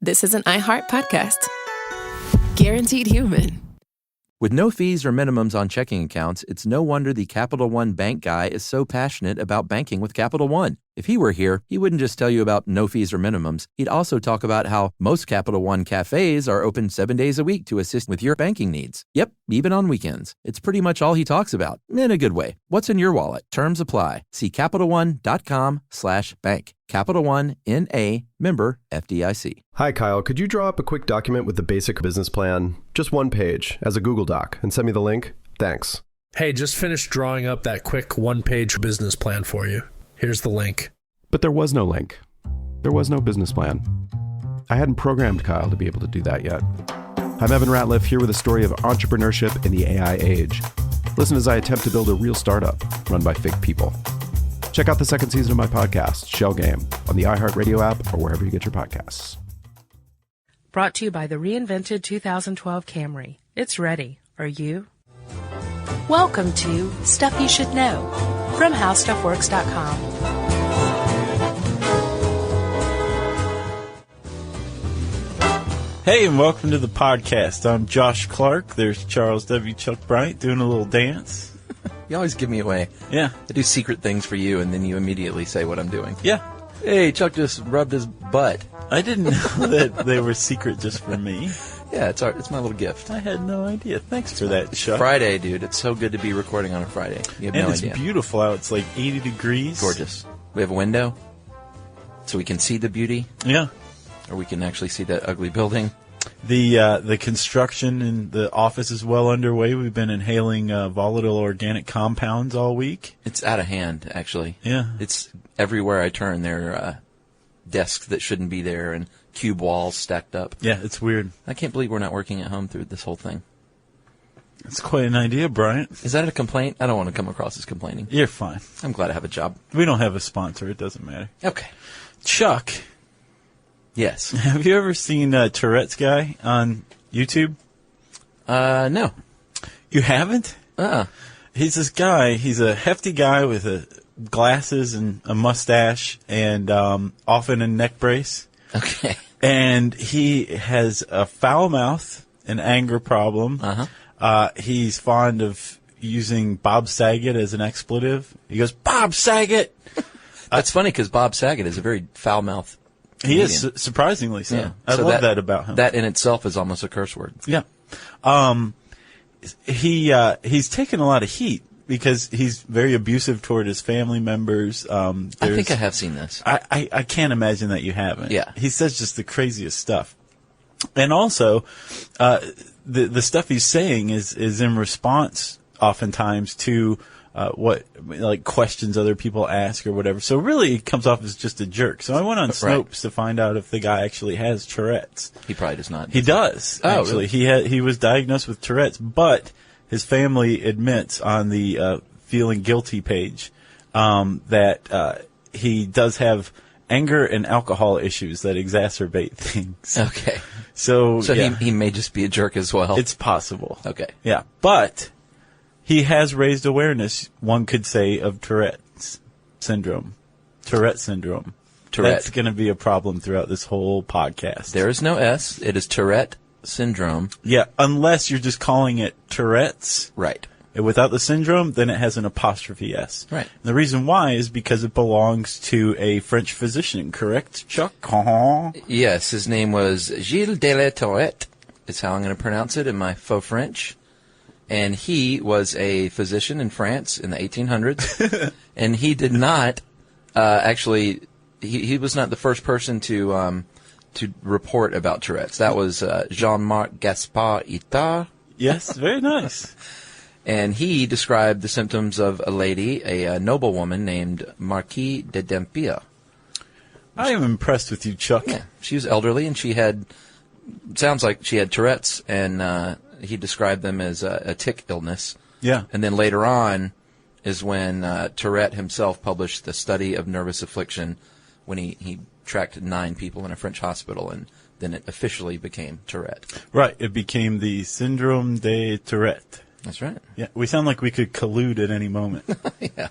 this is an iHeart podcast. Guaranteed human. With no fees or minimums on checking accounts, it's no wonder the Capital One bank guy is so passionate about banking with Capital One. If he were here, he wouldn't just tell you about no fees or minimums. He'd also talk about how most Capital One cafes are open 7 days a week to assist with your banking needs. Yep, even on weekends. It's pretty much all he talks about, in a good way. What's in your wallet? Terms apply. See CapitalOne.com/bank. Capital One, N.A., member FDIC. Hi, Kyle. Could you draw up a quick document with the basic business plan, just one page, as a Google Doc, and send me the link? Thanks. Hey, just finished drawing up that quick one-page business plan for you. Here's the link. But there was no link. There was no business plan. I hadn't programmed Kyle to be able to do that yet. I'm Evan Ratliff, here with a story of entrepreneurship in the AI age. Listen as I attempt to build a real startup run by fake people. Check out the second season of my podcast, Shell Game, on the iHeartRadio app or wherever you get your podcasts. Brought to you by the reinvented 2012 Camry. It's ready. Are you? Welcome to Stuff You Should Know from HowStuffWorks.com. Hey, and welcome to the podcast. I'm Josh Clark. There's Charles W. Chuck Bryant doing a little dance. You always give me away. Yeah. I do secret things for you, and then you immediately say what I'm doing. Yeah. Hey, Chuck just rubbed his butt. I didn't know that they were secret just for me. Yeah, it's my little gift. I had no idea. Thanks for that, Chuck. Friday, dude. It's so good to be recording on a Friday. You have no idea. And it's beautiful out. It's like 80 degrees. Gorgeous. We have a window, so we can see the beauty. Yeah. Or we can actually see that ugly building. The construction in the office is well underway. We've been inhaling volatile organic compounds all week. It's out of hand, actually. Yeah. It's everywhere I turn. There are desks that shouldn't be there and cube walls stacked up. Yeah, it's weird. I can't believe we're not working at home through this whole thing. It's quite an idea, Bryant. Is that a complaint? I don't want to come across as complaining. You're fine. I'm glad I have a job. We don't have a sponsor. It doesn't matter. Okay. Chuck. Yes. Have you ever seen Tourette's guy on YouTube? No. You haven't? He's this guy. He's a hefty guy with glasses and a mustache and often a neck brace. Okay. And he has a foul mouth, an anger problem. Uh-huh. He's fond of using Bob Saget as an expletive. He goes, Bob Saget! That's funny because Bob Saget is a very foul-mouthed He is, surprisingly so. Yeah. I love that about him. That in itself is almost a curse word. Yeah. He's taken a lot of heat because he's very abusive toward his family members. I think I have seen this. I can't imagine that you haven't. Yeah. He says just the craziest stuff. And also, the stuff he's saying is in response oftentimes to questions other people ask or whatever. So really, it comes off as just a jerk. So I went on Snopes to find out if the guy actually has Tourette's. He probably does not. He does. Oh, actually. really? He was diagnosed with Tourette's, but his family admits on the feeling guilty page that he does have anger and alcohol issues that exacerbate things. Okay. So yeah. he may just be a jerk as well. It's possible. Okay. Yeah, but he has raised awareness, one could say, of Tourette syndrome. That's going to be a problem throughout this whole podcast. There is no S. It is Tourette syndrome. Yeah, unless you're just calling it Tourette's. Right. Without the syndrome, then it has an apostrophe S. Right. And the reason why is because it belongs to a French physician, correct, Chuck? Yes, his name was Gilles de la Tourette. Is how I'm going to pronounce it in my faux French. And he was a physician in France in the 1800s. And he did not actually. He was not the first person to report about Tourette's. That was Jean-Marc Gaspard Itard. Yes, very nice. And he described the symptoms of a lady, a noblewoman named Marquise de Dampierre. I am impressed with you, Chuck. Yeah, she was elderly, and she had, sounds like she had Tourette's, and he described them as a tic illness. Yeah. And then later on is when Tourette himself published the study of nervous affliction when he tracked 9 people in a French hospital, and then it officially became Tourette. Right. It became the Syndrome de Tourette. That's right. Yeah. We sound like we could collude at any moment. Yeah.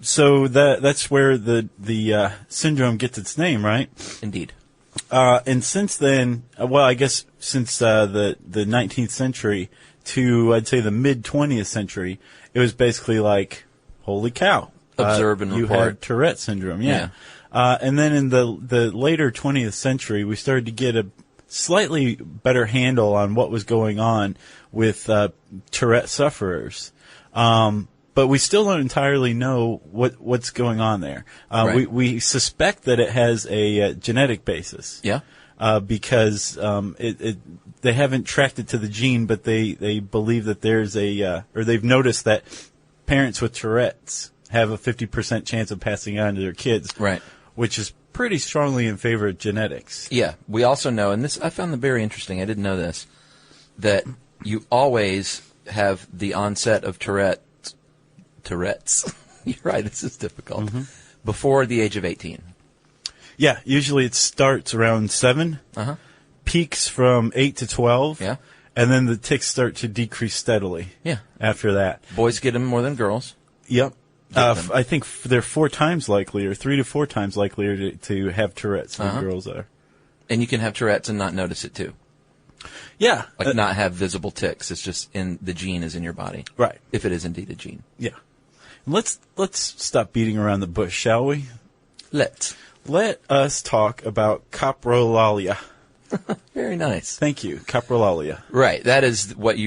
So that's where the syndrome gets its name, right? Indeed. And since then, well, I guess since the 19th century to, I'd say, the mid-20th century, it was basically like, holy cow. Observe and you report. had Tourette syndrome, yeah. And then in the later 20th century, we started to get a slightly better handle on what was going on with Tourette sufferers. But we still don't entirely know what's going on there. Right. We suspect that it has a genetic basis. Yeah. Because they haven't tracked it to the gene, but they believe that there's or they've noticed that parents with Tourette's have a 50% chance of passing on to their kids. Right. Which is pretty strongly in favor of genetics. Yeah. We also know, and this I found them very interesting. I didn't know this, that you always have the onset of Tourette's. You're right. This is difficult. Mm-hmm. Before the age of 18. Yeah. Usually it starts around 7. Uh-huh. Peaks from 8 to 12. Yeah. And then the tics start to decrease steadily. Yeah. After that. Boys get them more than girls. Yep. I think they're 4 times likelier, 3 to 4 times likelier to have Tourette's than girls are. And you can have Tourette's and not notice it too. Yeah. Like not have visible tics. It's just the gene is in your body. Right. If it is indeed a gene. Yeah. Let's stop beating around the bush, shall we? Let us talk about coprolalia. Very nice. Thank you. Coprolalia. Right. That is what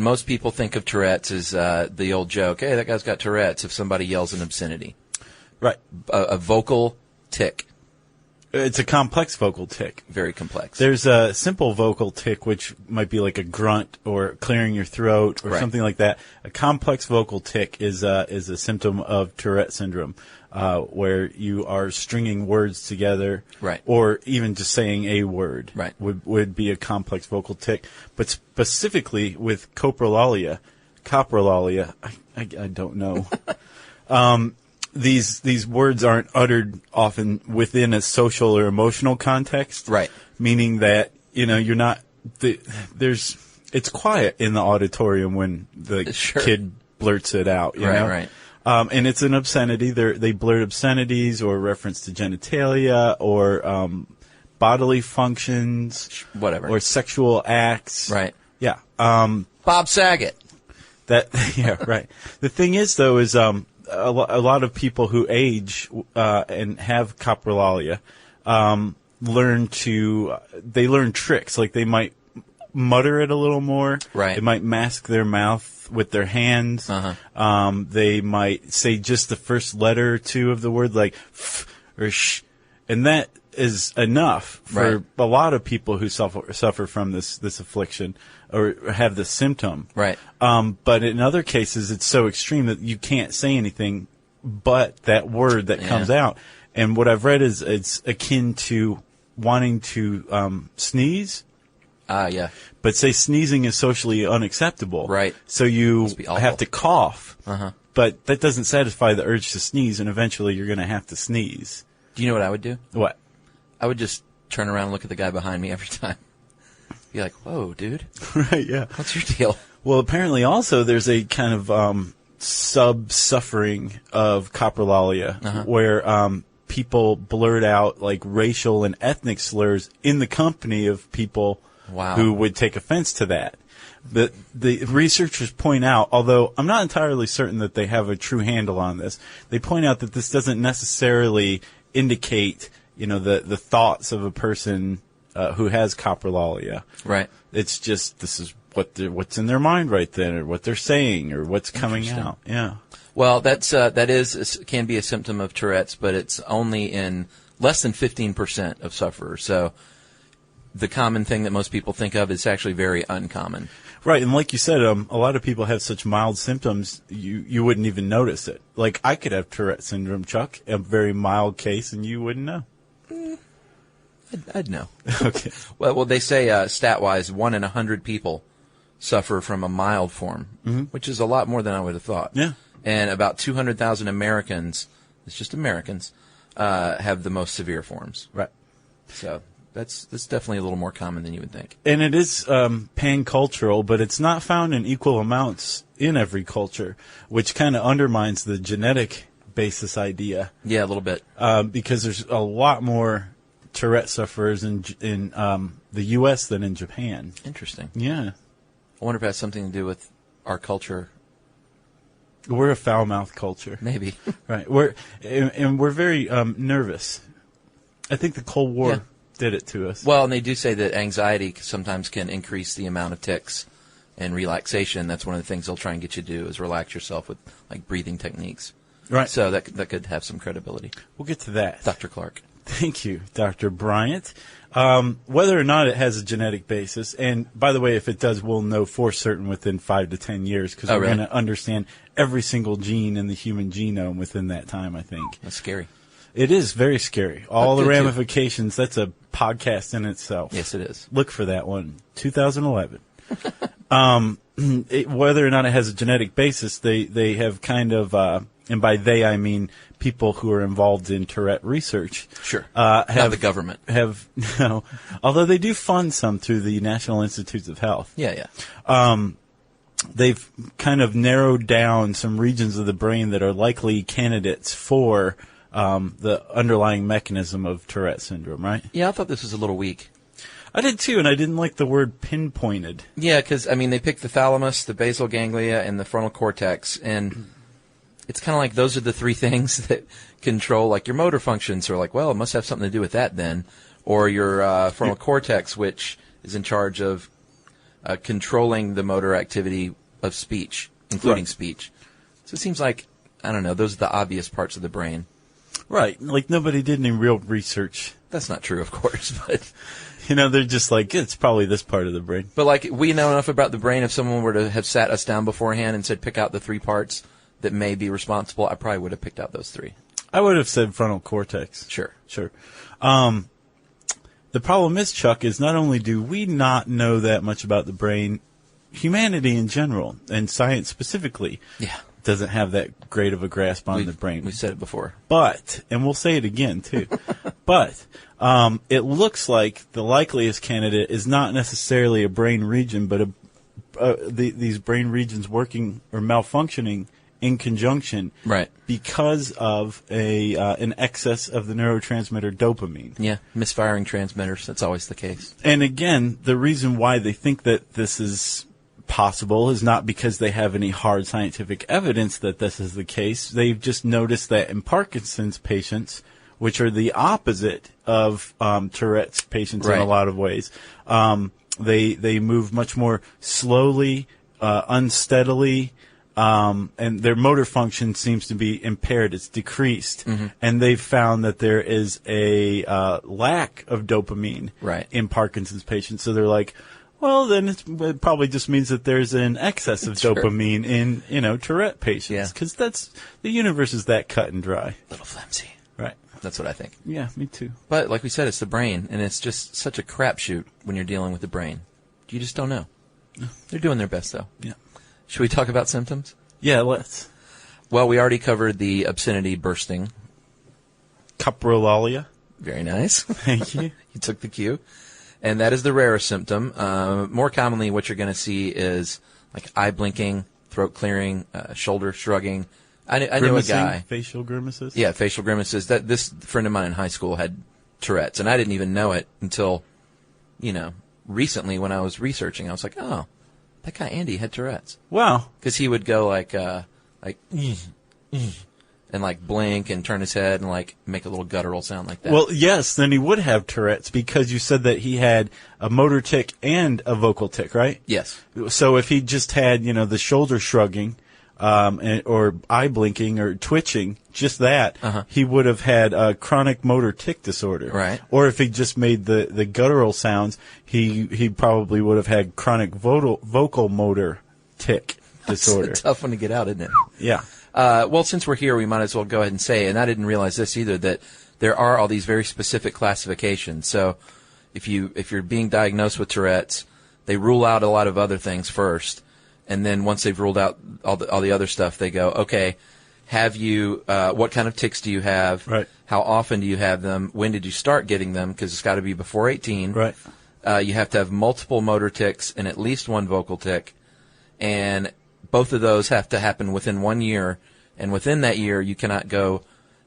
most people think of Tourette's is the old joke, hey, that guy's got Tourette's if somebody yells an obscenity. Right. A vocal tic. It's a complex vocal tic. Very complex. There's a simple vocal tic, which might be like a grunt or clearing your throat or something like that. A complex vocal tic is a symptom of Tourette syndrome. Where you are stringing words together, right, or even just saying a word, right, would be a complex vocal tic. But specifically with coprolalia, I don't know. These words aren't uttered often within a social or emotional context, right? Meaning that you're not it's quiet in the auditorium when the kid blurts it out, you know? Right. And it's an obscenity. They blurt obscenities or reference to genitalia or bodily functions, whatever, or sexual acts. Right. Yeah. Bob Saget. Yeah. Right. The thing is, though, is a lot of people who age and have coprolalia learn tricks. Like they might mutter it a little more. Right. They might mask their mouth with their hands. Uh-huh. They might say just the first letter or two of the word, like f or sh, and that is enough for a lot of people who suffer from this affliction or have this symptom. Right. But in other cases, it's so extreme that you can't say anything but that word that comes out. And what I've read is it's akin to wanting to sneeze. Yeah. But say sneezing is socially unacceptable. Right. So you have to cough. Uh-huh. But that doesn't satisfy the urge to sneeze, and eventually you're going to have to sneeze. Do you know what I would do? What? I would just turn around and look at the guy behind me every time. Be like, whoa, dude. Right, yeah. What's your deal? Well, apparently also there's a kind of sub-suffering of coprolalia where people blurt out like racial and ethnic slurs in the company of people who would take offense to that. The researchers point out, although I'm not entirely certain that they have a true handle on this, they point out that this doesn't necessarily indicate, the thoughts of a person who has coprolalia. Right. It's just this is what's in their mind right then, or what they're saying, or what's coming out. Yeah. Well, that can be a symptom of Tourette's, but it's only in less than 15% of sufferers. So the common thing that most people think of is actually very uncommon. Right, and like you said, a lot of people have such mild symptoms, you wouldn't even notice it. Like, I could have Tourette syndrome, Chuck, a very mild case, and you wouldn't know. I'd know. Okay. Well, they say, stat-wise, 1 in 100 people suffer from a mild form, which is a lot more than I would have thought. Yeah. And about 200,000 Americans, it's just Americans, have the most severe forms. Right. So that's definitely a little more common than you would think. And it is pan-cultural, but it's not found in equal amounts in every culture, which kind of undermines the genetic basis idea. Yeah, a little bit. Because there's a lot more Tourette sufferers in the U.S. than in Japan. Interesting. Yeah. I wonder if it has something to do with our culture. We're a foul-mouthed culture. Maybe. Right. We're very nervous. I think the Cold War did it to us. Well, and they do say that anxiety sometimes can increase the amount of tics, and relaxation. That's one of the things they'll try and get you to do is relax yourself with like breathing techniques. Right. So that could have some credibility. We'll get to that. Dr. Clark. Thank you, Dr. Bryant. Whether or not it has a genetic basis, and by the way, if it does, we'll know for certain within 5 to 10 years because we're really? going to understand every single gene in the human genome within that time, I think. That's scary. It is very scary. All the good, too. ramifications, that's a podcast in itself. Yes, it is. Look for that one, 2011. Whether or not it has a genetic basis, they have kind of, and by they I mean people who are involved in Tourette research. Sure. Not the government. No, although they do fund some through the National Institutes of Health. Yeah. They've kind of narrowed down some regions of the brain that are likely candidates for the underlying mechanism of Tourette syndrome, right? Yeah, I thought this was a little weak. I did too, and I didn't like the word pinpointed. Yeah, because, they picked the thalamus, the basal ganglia, and the frontal cortex, and it's kind of like those are the three things that control, like, your motor functions. So like, well, it must have something to do with that then. Or your frontal cortex, which is in charge of controlling the motor activity of speech, including speech. So it seems like, I don't know, those are the obvious parts of the brain. Right, like nobody did any real research. That's not true, of course, but... they're just like, it's probably this part of the brain. But, like, we know enough about the brain. If someone were to have sat us down beforehand and said, pick out the 3 parts that may be responsible, I probably would have picked out those 3. I would have said frontal cortex. Sure. The problem is, Chuck, is not only do we not know that much about the brain, humanity in general, and science specifically, doesn't have that great of a grasp on the brain. We've said it before. But, and we'll say it again, too, but it looks like the likeliest candidate is not necessarily a brain region, but these brain regions working or malfunctioning in conjunction, right? Because of an excess of the neurotransmitter dopamine. Yeah, misfiring transmitters. That's always the case. And again, the reason why they think that this is possible is not because they have any hard scientific evidence that this is the case. They've just noticed that in Parkinson's patients, which are the opposite of Tourette's patients in a lot of ways, they move much more slowly, unsteadily, and their motor function seems to be impaired. It's decreased. And they've found that there is a lack of dopamine in Parkinson's patients. So they're like, well, then it probably just means that there's an excess of dopamine in, Tourette patients. Because the universe is that cut and dry. A little flimsy. Right. That's what I think. Yeah, me too. But like we said, it's the brain, and it's just such a crapshoot when you're dealing with the brain. You just don't know. They're doing their best, though. Yeah. Should we talk about symptoms? Yeah, let's. Well, we already covered the obscenity bursting. Coprolalia. Very nice. Thank you. You took the cue. And that is the rarest symptom. More commonly, what you're going to see is like eye blinking, throat clearing, shoulder shrugging. I knew a guy. Facial grimaces? Yeah, facial grimaces. This friend of mine in high school had Tourette's, and I didn't even know it until, recently when I was researching. I was like, oh, that guy Andy had Tourette's. Wow. Because he would go and like blink and turn his head and like make a little guttural sound like that. Well, yes, then he would have Tourette's because you said that he had a motor tic and a vocal tic, right? Yes. So if he just had, the shoulder shrugging, or eye blinking or twitching, just that, he would have had a chronic motor tic disorder. Right. Or if he just made the guttural sounds, he probably would have had chronic vocal motor tic disorder. That's a tough one to get out, isn't it? Yeah. Well, since we're here, we might as well go ahead and say, and I didn't realize this either, that there are all these very specific classifications. So if you're being diagnosed with Tourette's, they rule out a lot of other things first. And then once they've ruled out all the other stuff, they go, okay, have you, what kind of tics do you have? Right. How often do you have them? When did you start getting them? Because it's got to be before 18. Right. You have to have multiple motor tics and at least one vocal tic. And both of those have to happen within 1 year. And within that year, you cannot go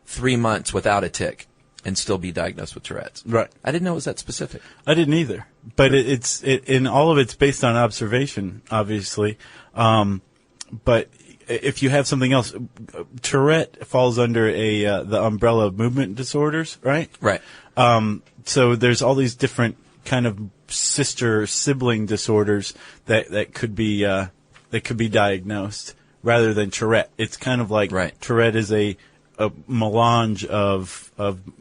3 months without a tic. And still be diagnosed with Tourette's. Right. I didn't know it was that specific. I didn't either. But it's in all of it's based on observation, obviously. But if you have something else, Tourette falls under the umbrella of movement disorders, right? Right. So there's all these different kind of sibling disorders that could be diagnosed rather than Tourette. It's kind of like Tourette is a melange of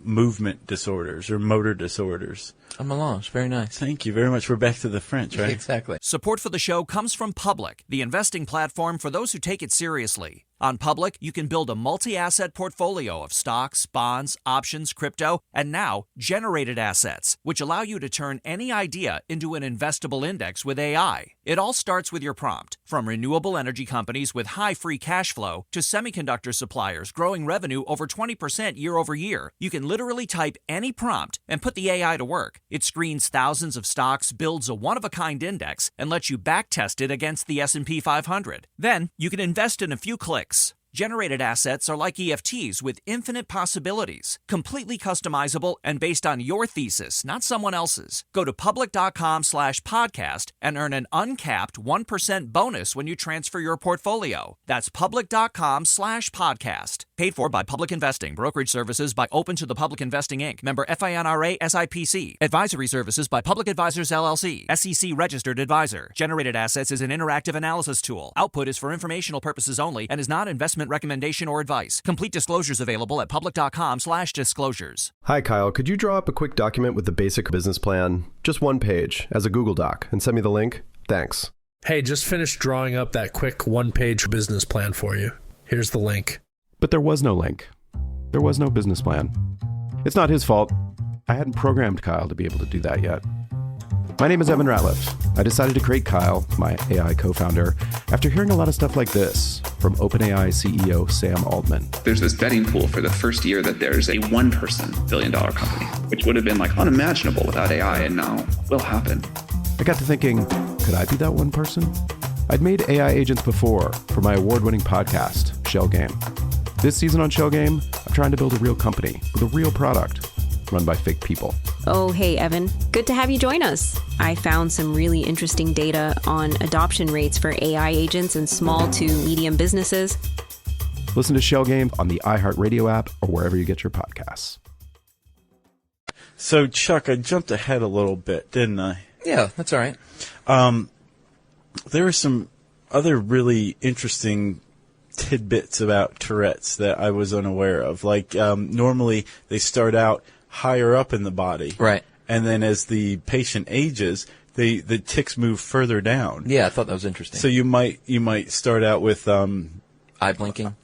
movement disorders or motor disorders. A melange. Very nice. Thank you very much. We're back to the French, right? Exactly. Support for the show comes from Public, the investing platform for those who take it seriously. On Public, you can build a multi-asset portfolio of stocks, bonds, options, crypto, and now generated assets, which allow you to turn any idea into an investable index with AI. It all starts with your prompt. From renewable energy companies with high free cash flow to semiconductor suppliers growing revenue over 20% year over year, you can literally type any prompt and put the AI to work. It screens thousands of stocks, builds a one-of-a-kind index, and lets you backtest it against the S&P 500. Then, you can invest in a few clicks. Generated assets are like EFTs with infinite possibilities, completely customizable and based on your thesis, not someone else's. Go to public.com/podcast and earn an uncapped 1% bonus when you transfer your portfolio. That's public.com/podcast. Paid for by Public Investing. Brokerage services by Open to the Public Investing, Inc. Member FINRA SIPC. Advisory services by Public Advisors LLC. SEC registered advisor. Generated assets is an interactive analysis tool. Output is for informational purposes only and is not investment recommendation or advice. Complete disclosures available at public.com/disclosures. Hi, Kyle. Could you draw up a quick document with the basic business plan? Just one page as a Google Doc and send me the link? Thanks. Hey, just finished drawing up that quick one-page business plan for you. Here's the link. But there was no link. There was no business plan. It's not his fault. I hadn't programmed Kyle to be able to do that yet. My name is Evan Ratliff. I decided to create Kyle, my AI co-founder, after hearing a lot of stuff like this from OpenAI CEO Sam Altman. There's this betting pool for the first year that there's a one-person billion-dollar company, which would have been like unimaginable without AI, and now will happen. I got to thinking, could I be that one person? I'd made AI agents before for my award-winning podcast, Shell Game. This season on Shell Game, I'm trying to build a real company with a real product run by fake people. Oh, hey, Evan. Good to have you join us. I found some really interesting data on adoption rates for AI agents in small to medium businesses. Listen to Shell Game on the iHeartRadio app or wherever you get your podcasts. So, Chuck, I jumped ahead a little bit, didn't I? Yeah, that's all right. There were some other really interesting tidbits about Tourette's that I was unaware of. Like, normally they start out higher up in the body. Right. And then as the patient ages, the tics move further down. Yeah, I thought that was interesting. So you might start out with eye blinking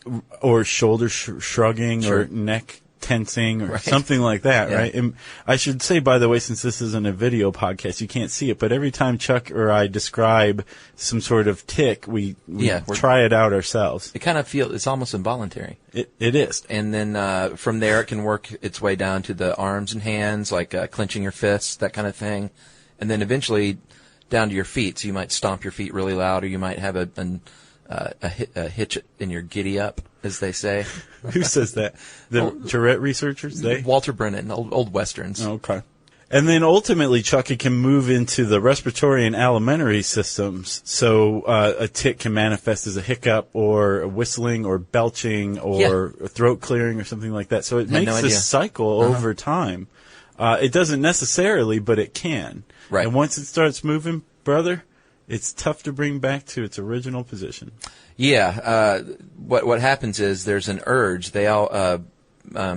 or shoulder shrugging Sure. or neck tensing or Right. something like that, Yeah. right? And I should say, by the way, since this isn't a video podcast, you can't see it, but every time Chuck or I describe some sort of tic, we try it out ourselves. It kind of feels, it's almost involuntary. It is. And then from there it can work its way down to the arms and hands, like clenching your fists, that kind of thing. And then eventually down to your feet. So you might stomp your feet really loud, or you might have a hitch in your giddy up, as they say. Who says that? The Tourette researchers? They? Walter Brennan, old westerns. Okay. And then ultimately, Chuck, it can move into the respiratory and alimentary systems. So a tic can manifest as a hiccup or a whistling or belching or a throat clearing or something like that. So it makes this cycle over time. It doesn't necessarily, but it can. Right. And once it starts moving, brother, it's tough to bring back to its original position. Yeah. What happens is there's an urge. They all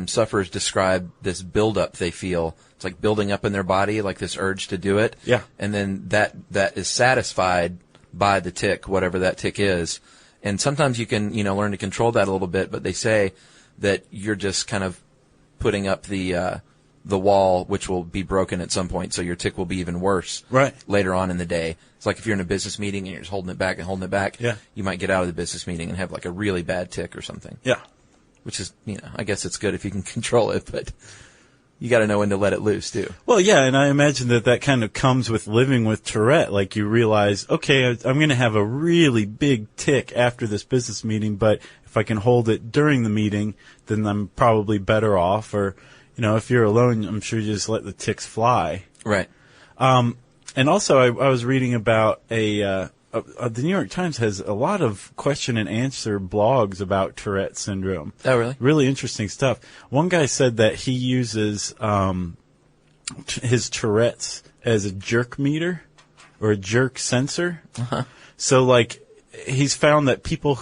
sufferers describe this buildup they feel. It's like building up in their body, like this urge to do it. Yeah. And then that is satisfied by the tic, whatever that tic is. And sometimes you can, learn to control that a little bit, but they say that you're just kind of putting up the wall, which will be broken at some point, so your tic will be even worse later on in the day. It's like if you're in a business meeting and you're just holding it back, you might get out of the business meeting and have like a really bad tic or something. Yeah. Which is, I guess it's good if you can control it, but you got to know when to let it loose too. Well, yeah, and I imagine that kind of comes with living with Tourette. Like you realize, okay, I'm going to have a really big tic after this business meeting, but if I can hold it during the meeting, then I'm probably better off. Or, if you're alone, I'm sure you just let the tics fly. Right. And also, I was reading about the New York Times has a lot of question and answer blogs about Tourette syndrome. Oh, really? Really interesting stuff. One guy said that he uses his Tourette's as a jerk meter or a jerk sensor. Uh-huh. So, like, he's found that people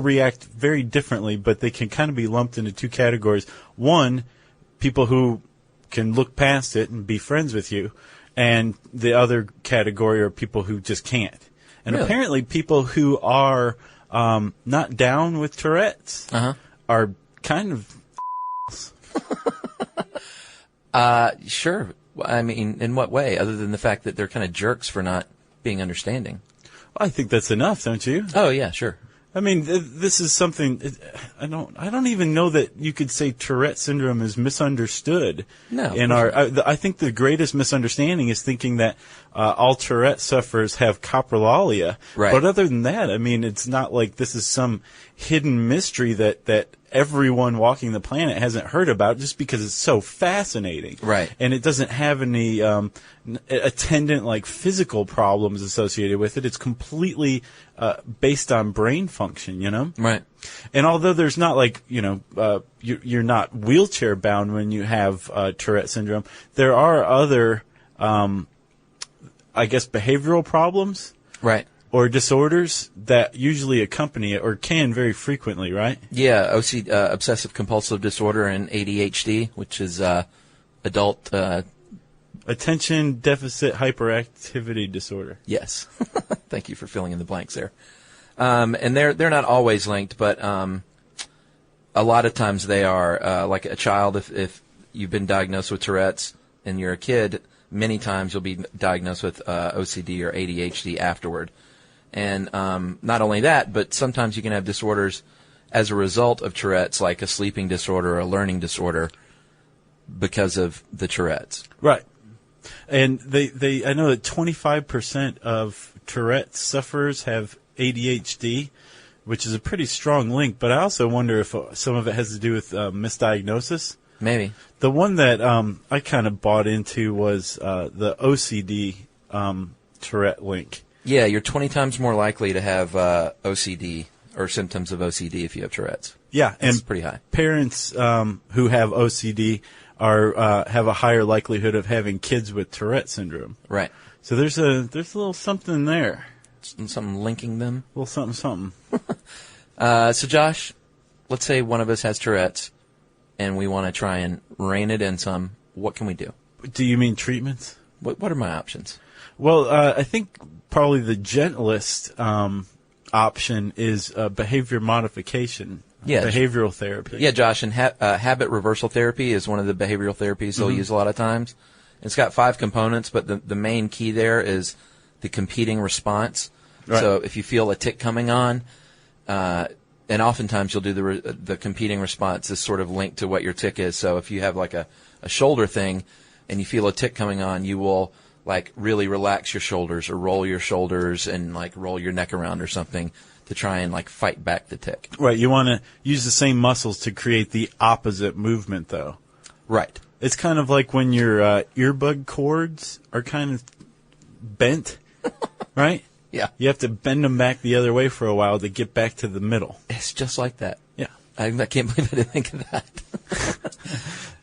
react very differently, but they can kind of be lumped into two categories. One, people who can look past it and be friends with you, and the other category are people who just can't. And Really? Apparently people who are not down with Tourette's are kind of Sure. I mean, in what way, other than the fact that they're kind of jerks for not being understanding? I think that's enough, don't you? Oh, yeah, sure. I mean, this is something. I don't even know that you could say Tourette syndrome is misunderstood. No. I think the greatest misunderstanding is thinking that all Tourette sufferers have coprolalia. Right. But other than that, I mean, it's not like this is some hidden mystery that everyone walking the planet hasn't heard about, just because it's so fascinating. Right. And it doesn't have any attendant, like, physical problems associated with it. It's completely based on brain function, Right. And although there's not, like, you're not wheelchair bound when you have Tourette syndrome, there are other, I guess, behavioral problems. Right. Or disorders that usually accompany it, or can very frequently, right? Yeah, obsessive compulsive disorder, and ADHD, which is adult. Attention deficit hyperactivity disorder. Yes. Thank you for filling in the blanks there. And they're not always linked, but a lot of times they are. Like a child, if you've been diagnosed with Tourette's and you're a kid, many times you'll be diagnosed with OCD or ADHD afterward. And not only that, but sometimes you can have disorders as a result of Tourette's, like a sleeping disorder or a learning disorder, because of the Tourette's. Right. And I know that 25% of Tourette sufferers have ADHD, which is a pretty strong link. But I also wonder if some of it has to do with misdiagnosis. Maybe. The one that I kind of bought into was the OCD Tourette link. Yeah, you're 20 times more likely to have OCD or symptoms of OCD if you have Tourette's. Yeah, That's and pretty high. Parents who have OCD have a higher likelihood of having kids with Tourette syndrome. Right. So there's a little something there. Something linking them. A little something. So Josh, let's say one of us has Tourette's, and we want to try and rein it in some. What can we do? Do you mean treatments? What are my options? Well, I think probably the gentlest option is behavior modification, behavioral therapy. Yeah, Josh, and habit reversal therapy is one of the behavioral therapies they'll use a lot of times. It's got 5 components, but the main key there is the competing response. Right. So if you feel a tic coming on, and oftentimes you'll do the competing response is sort of linked to what your tic is. So if you have like a shoulder thing and you feel a tic coming on, you will like really relax your shoulders or roll your shoulders and like roll your neck around or something to try and like fight back the tic. Right. You want to use the same muscles to create the opposite movement, though. Right. It's kind of like when your earbud cords are kind of bent, right? Yeah. You have to bend them back the other way for a while to get back to the middle. It's just like that. Yeah. I can't believe I didn't think of that.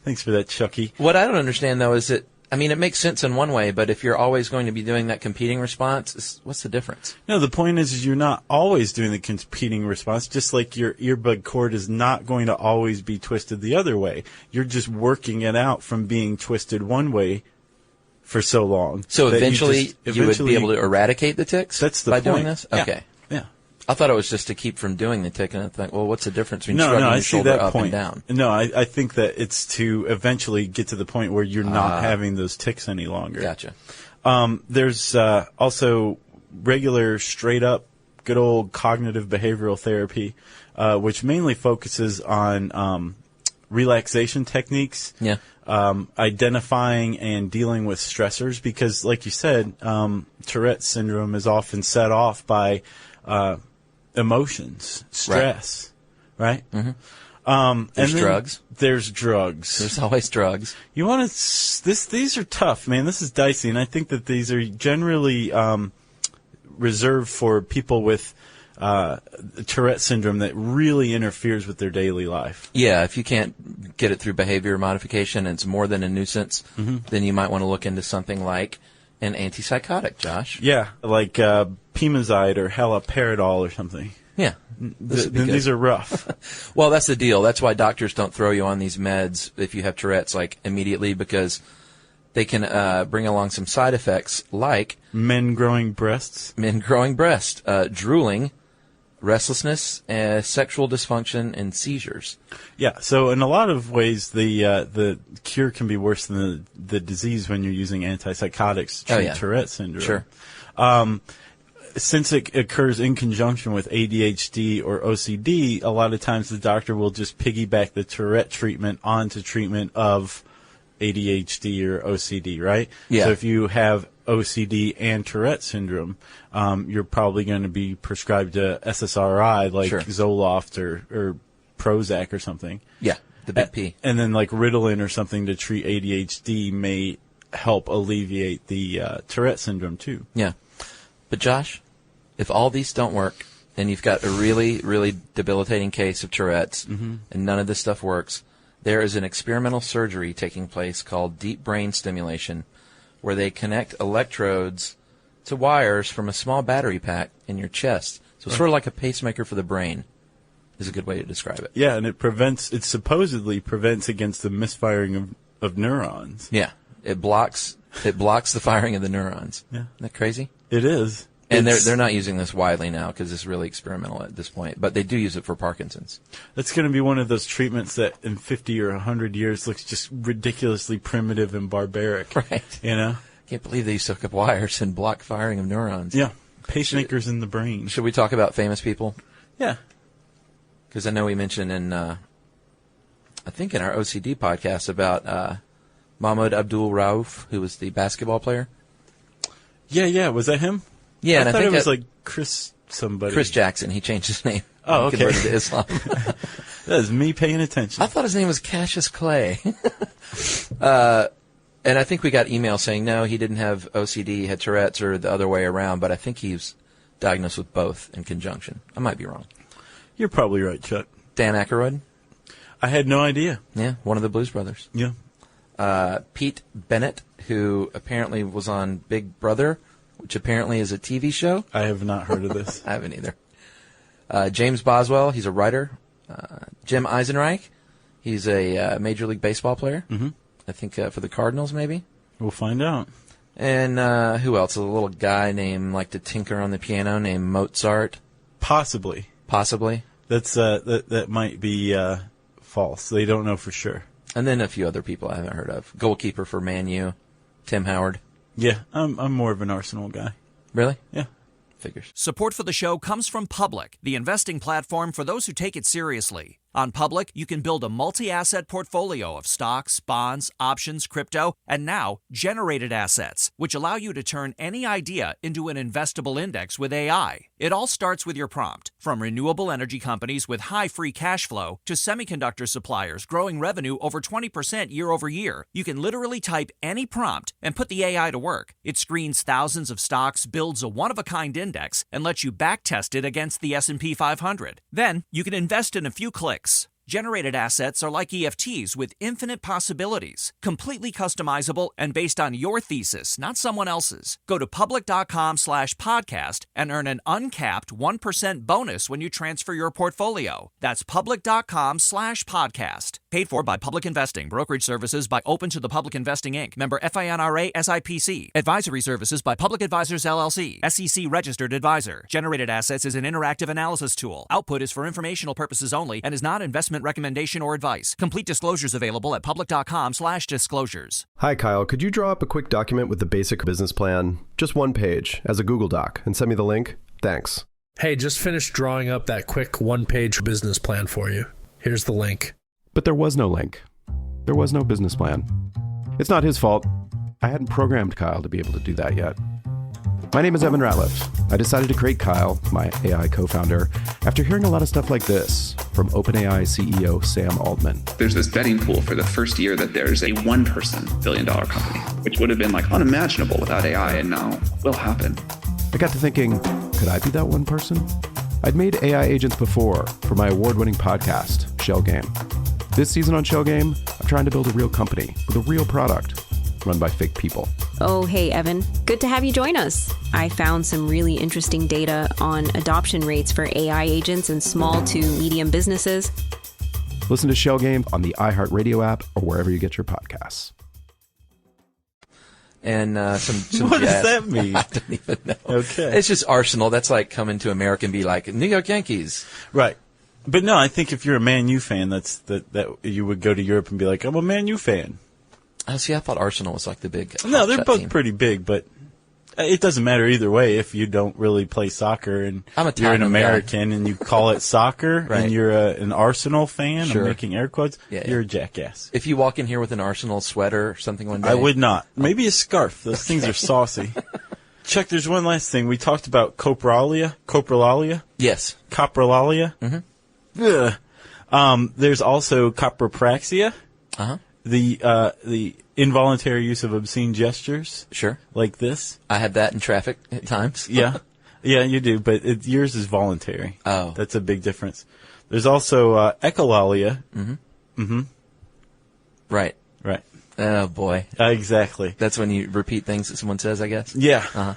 Thanks for that, Chucky. What I don't understand, though, is that, I mean, it makes sense in one way, but if you're always going to be doing that competing response, what's the difference? No, the point is you're not always doing the competing response, just like your earbud cord is not going to always be twisted the other way. You're just working it out from being twisted one way for so long. So eventually you would be able to eradicate the tics by doing this? Yeah. Okay. Yeah. I thought it was just to keep from doing the tic, and I thought, well, what's the difference between shrugging your I see shoulder that up point. and down? No, I think that it's to eventually get to the point where you're not having those tics any longer. Gotcha. There's also regular, straight-up, good old cognitive behavioral therapy, which mainly focuses on relaxation techniques, identifying and dealing with stressors, because, like you said, Tourette syndrome is often set off by emotions, stress, right? Mm-hmm. There's drugs. There's drugs. There's always drugs. You want to? These are tough, man. This is dicey, and I think that these are generally reserved for people with Tourette syndrome that really interferes with their daily life. Yeah, if you can't get it through behavior modification and it's more than a nuisance, then you might want to look into something like an antipsychotic, Josh. Yeah, like Pimozide or haloperidol or something. Yeah. These are rough. Well, that's the deal. That's why doctors don't throw you on these meds if you have Tourette's like immediately, because they can bring along some side effects like men growing breast, drooling, restlessness, sexual dysfunction, and seizures. Yeah. So in a lot of ways, the cure can be worse than the disease when you're using antipsychotics to treat Tourette syndrome. Sure. Since it occurs in conjunction with ADHD or OCD, a lot of times the doctor will just piggyback the Tourette treatment onto treatment of ADHD or OCD, right? Yeah. So if you have OCD and Tourette syndrome, you're probably going to be prescribed a SSRI like Zoloft or Prozac or something. Yeah, the big P. And then like Ritalin or something to treat ADHD may help alleviate the Tourette syndrome too. Yeah. But Josh, if all these don't work and you've got a really, really debilitating case of Tourette's and none of this stuff works, there is an experimental surgery taking place called deep brain stimulation, where they connect electrodes to wires from a small battery pack in your chest. So it's sort of like a pacemaker for the brain is a good way to describe it. Yeah, and it supposedly prevents against the misfiring of neurons. Yeah, it blocks the firing of the neurons. Yeah. Isn't that crazy? It is. And they're not using this widely now because it's really experimental at this point. But they do use it for Parkinson's. That's going to be one of those treatments that in 50 or 100 years looks just ridiculously primitive and barbaric. Right. You know? Can't believe they used to hook up wires and block firing of neurons. Yeah. Pacemakers in the brain. Should we talk about famous people? Yeah. Because I know we mentioned I think in our OCD podcast about Mahmoud Abdul Rauf, who was the basketball player. Yeah. Was that him? Yeah, and I thought think it was like Chris somebody. Chris Jackson. He changed his name. Oh, okay. Converted to Islam. That is me paying attention. I thought his name was Cassius Clay. And I think we got email saying, no, he didn't have OCD, he had Tourette's, or the other way around, but I think he was diagnosed with both in conjunction. I might be wrong. You're probably right, Chuck. Dan Aykroyd? I had no idea. Yeah, one of the Blues Brothers. Yeah. Pete Bennett, who apparently was on Big Brother, which apparently is a TV show. I have not heard of this. I haven't either. James Boswell, he's a writer. Jim Eisenreich, he's a Major League Baseball player. Mm-hmm. I think for the Cardinals, maybe. We'll find out. And who else? A little guy named, like to tinker on the piano, named Mozart. Possibly. That's that might be false. They don't know for sure. And then a few other people I haven't heard of. Goalkeeper for Man U, Tim Howard. Yeah, I'm more of an Arsenal guy. Really? Yeah. Figures. Support for the show comes from Public, the investing platform for those who take it seriously. On Public, you can build a multi-asset portfolio of stocks, bonds, options, crypto, and now generated assets, which allow you to turn any idea into an investable index with AI. It all starts with your prompt. From renewable energy companies with high free cash flow to semiconductor suppliers growing revenue over 20% year over year, you can literally type any prompt and put the AI to work. It screens thousands of stocks, builds a one-of-a-kind index, and lets you backtest it against the S&P 500. Then, you can invest in a few clicks. Generated assets are like EFTs with infinite possibilities, completely customizable and based on your thesis, not someone else's. Go to public.com/podcast and earn an uncapped 1% bonus when you transfer your portfolio. That's public.com/podcast. Paid for by Public Investing. Brokerage services by Open to the Public Investing, Inc. Member FINRA SIPC. Advisory services by Public Advisors, LLC. SEC registered advisor. Generated assets is an interactive analysis tool. Output is for informational purposes only and is not investment recommendation or advice. Complete disclosures available at public.com/disclosures. Hi, Kyle. Could you draw up a quick document with the basic business plan? Just one page as a Google Doc and send me the link? Thanks. Hey, just finished drawing up that quick one-page business plan for you. Here's the link. But there was no link. There was no business plan. It's not his fault. I hadn't programmed Kyle to be able to do that yet. My name is Evan Ratliff. I decided to create Kyle, my AI co-founder, after hearing a lot of stuff like this from OpenAI CEO Sam Altman. There's this betting pool for the first year that there's a one-person billion-dollar company, which would have been like unimaginable without AI, and now will happen. I got to thinking, could I be that one person? I'd made AI agents before for my award-winning podcast, Shell Game. This season on Shell Game, I'm trying to build a real company with a real product run by fake people. Oh, hey, Evan. Good to have you join us. I found some really interesting data on adoption rates for AI agents in small to medium businesses. Listen to Shell Game on the iHeartRadio app or wherever you get your podcasts. And some What jazz. does that mean? I don't even know. Okay. It's just Arsenal. That's like coming to America and be like, New York Yankees. Right. But no, I think if you're a Man U fan, that you would go to Europe and be like, I'm a Man U fan. Oh, see, I thought Arsenal was like the big. No, they're hotshot both team. pretty big, but it doesn't matter either way if you don't really play soccer and I'm a you're an Tottenham guy. American and you call it soccer Right. and you're an Arsenal fan. Sure. I'm making air quotes. Yeah, You're yeah. a jackass. If you walk in here with an Arsenal sweater or something one day, I would not. Maybe a scarf. Those things are saucy. Chuck, there's one last thing. We talked about coprolalia. Yes. Coprolalia. Mm-hmm. There's also copropraxia. Uh-huh. The involuntary use of obscene gestures Sure. like this. I have that in traffic at times. Yeah. Yeah, you do, but yours is voluntary. Oh. That's a big difference. There's also echolalia. Right. Right. Oh, boy. Exactly. That's when you repeat things that someone says, I guess. Yeah. Uh-huh.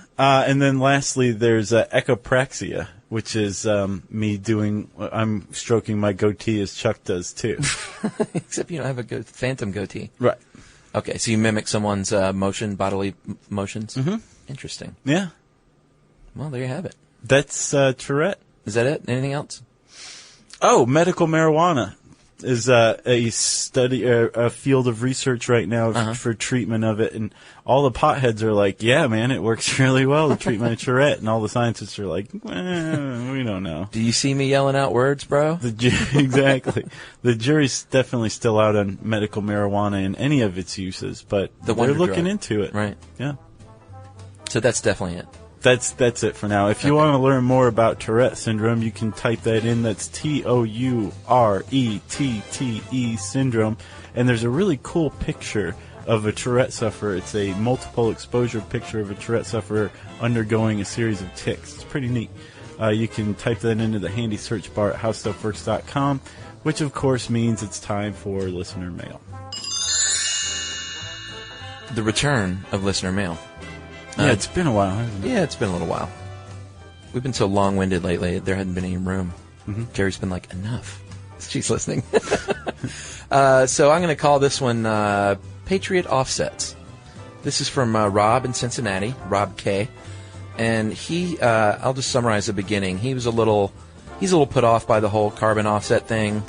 And then lastly, there's echopraxia, which is I'm stroking my goatee as Chuck does too. Except you don't have a phantom goatee. Right. Okay, so you mimic someone's bodily motions? Mm-hmm. Interesting. Yeah. Well, there you have it. That's Tourette. Is that it? Anything else? Oh, medical marijuana is a study, a field of research right now for treatment of it, and all the potheads are like, "Yeah, man, it works really well, the treatment of Tourette," and all the scientists are like, "We don't know." Do you see me yelling out words, bro? Exactly. The jury's definitely still out on medical marijuana in any of its uses, but The they're wonder looking drug. into it. Right. Yeah. So that's definitely it. That's it for now. If you want to learn more about Tourette syndrome, you can type that in. That's TOURETTE syndrome. And there's a really cool picture of a Tourette sufferer. It's a multiple exposure picture of a Tourette sufferer undergoing a series of tics. It's pretty neat. You can type that into the handy search bar at howstuffworks.com, which of course means it's time for listener mail. The return of listener mail. Yeah, it's been a while, hasn't it? Yeah, it's been a little while. We've been so long-winded lately, there hadn't been any room. Mm-hmm. Jerry's been like, enough. She's listening. So I'm going to call this one Patriot Offsets. This is from Rob in Cincinnati, Rob K. And he, I'll just summarize the beginning. He's a little put off by the whole carbon offset thing,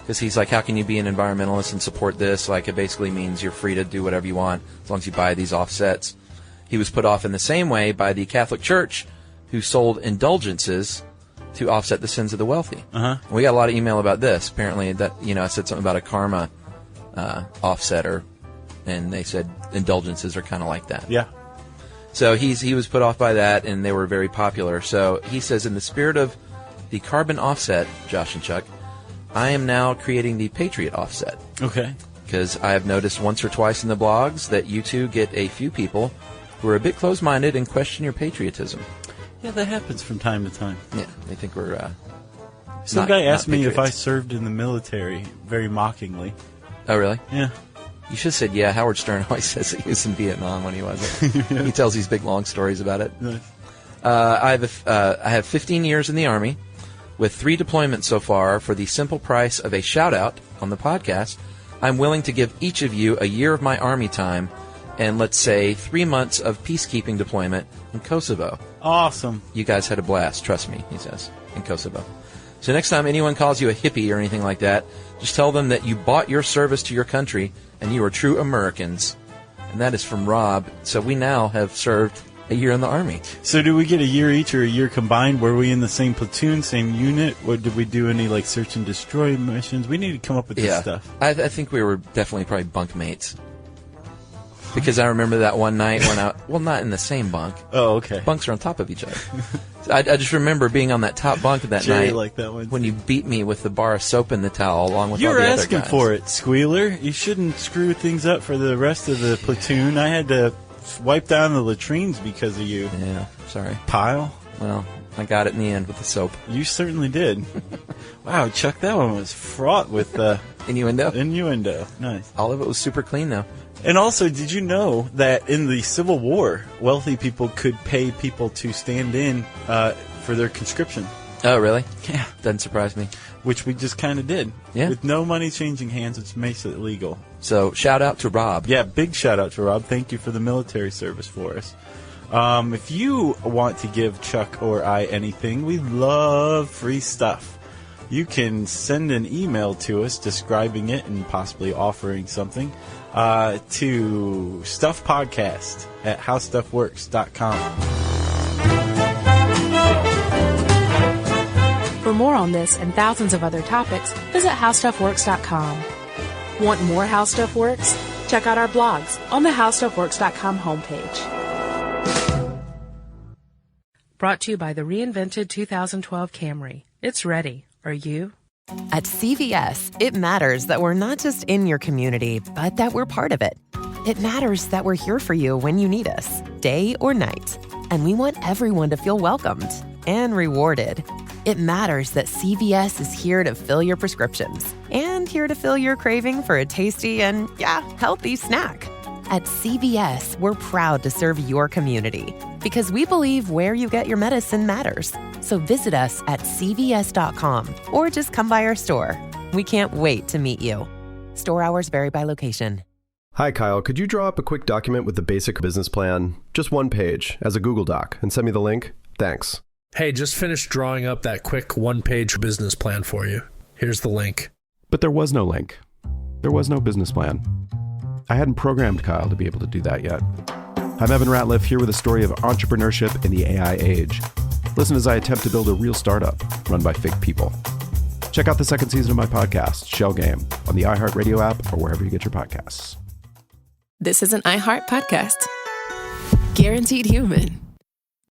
because he's like, how can you be an environmentalist and support this? Like, it basically means you're free to do whatever you want as long as you buy these offsets. He was put off in the same way by the Catholic Church, who sold indulgences to offset the sins of the wealthy. We got a lot of email about this. Apparently, that I said something about a karma offsetter, and they said indulgences are kind of like that. Yeah. So he was put off by that, and they were very popular. So he says, in the spirit of the carbon offset, Josh and Chuck, I am now creating the Patriot offset. Okay. Because I have noticed once or twice in the blogs that you two get a few people who are a bit close-minded and question your patriotism. Yeah, that happens from time to time. Yeah, they think we're Some not- guy asked not me if I patriots. served in the military, very mockingly. Oh, really? Yeah. You should have said, yeah, Howard Stern always says that he was in Vietnam when he wasn't. He tells these big, long stories about it. Nice. I have 15 years in the Army, with 3 deployments so far. For the simple price of a shout-out on the podcast, I'm willing to give each of you a year of my Army time and, let's say, 3 months of peacekeeping deployment in Kosovo. Awesome. You guys had a blast, trust me, he says, in Kosovo. So next time anyone calls you a hippie or anything like that, just tell them that you bought your service to your country and you are true Americans. And that is from Rob. So we now have served a year in the Army. So do we get a year each or a year combined? Were we in the same platoon, same unit? Or did we do any like search and destroy missions? We need to come up with this stuff. I think we were definitely probably bunk mates. Because I remember that one night when not in the same bunk. Oh, okay. Bunks are on top of each other. I just remember being on that top bunk that Jerry night liked that one when you beat me with the bar of soap in the towel along with all the other guys. You were asking for it, Squealer. You shouldn't screw things up for the rest of the platoon. I had to wipe down the latrines because of you. Yeah, sorry. Pile? Well, I got it in the end with the soap. You certainly did. Wow, Chuck, that one was fraught with innuendo. Innuendo. Nice. All of it was super clean, though. And also, did you know that in the Civil War, wealthy people could pay people to stand in for their conscription? Oh, really? Yeah. Doesn't surprise me. Which we just kind of did. Yeah. With no money changing hands, which makes it illegal. So, shout out to Rob. Yeah, big shout out to Rob. Thank you for the military service for us. If you want to give Chuck or I anything, we love free stuff. You can send an email to us describing it and possibly offering something to stuffpodcast@howstuffworks.com. For more on this and thousands of other topics, visit howstuffworks.com. Want more How Stuff Works? Check out our blogs on the howstuffworks.com homepage. Brought to you by the reinvented 2012 Camry. It's ready. Are you? At CVS, it matters that we're not just in your community, but that we're part of it. It matters that we're here for you when you need us, day or night. And we want everyone to feel welcomed and rewarded. It matters that CVS is here to fill your prescriptions and here to fill your craving for a tasty and, healthy snack. At CVS, we're proud to serve your community because we believe where you get your medicine matters. So visit us at cvs.com or just come by our store. We can't wait to meet you. Store hours vary by location. Hi, Kyle. Could you draw up a quick document with the basic business plan, just one page, as a Google Doc, and send me the link? Thanks. Hey, just finished drawing up that quick one-page business plan for you. Here's the link. But there was no link. There was no business plan. I hadn't programmed Kyle to be able to do that yet. I'm Evan Ratliff, here with a story of entrepreneurship in the AI age. Listen as I attempt to build a real startup run by fake people. Check out the second season of my podcast, Shell Game, on the iHeartRadio app or wherever you get your podcasts. This is an iHeart podcast. Guaranteed human.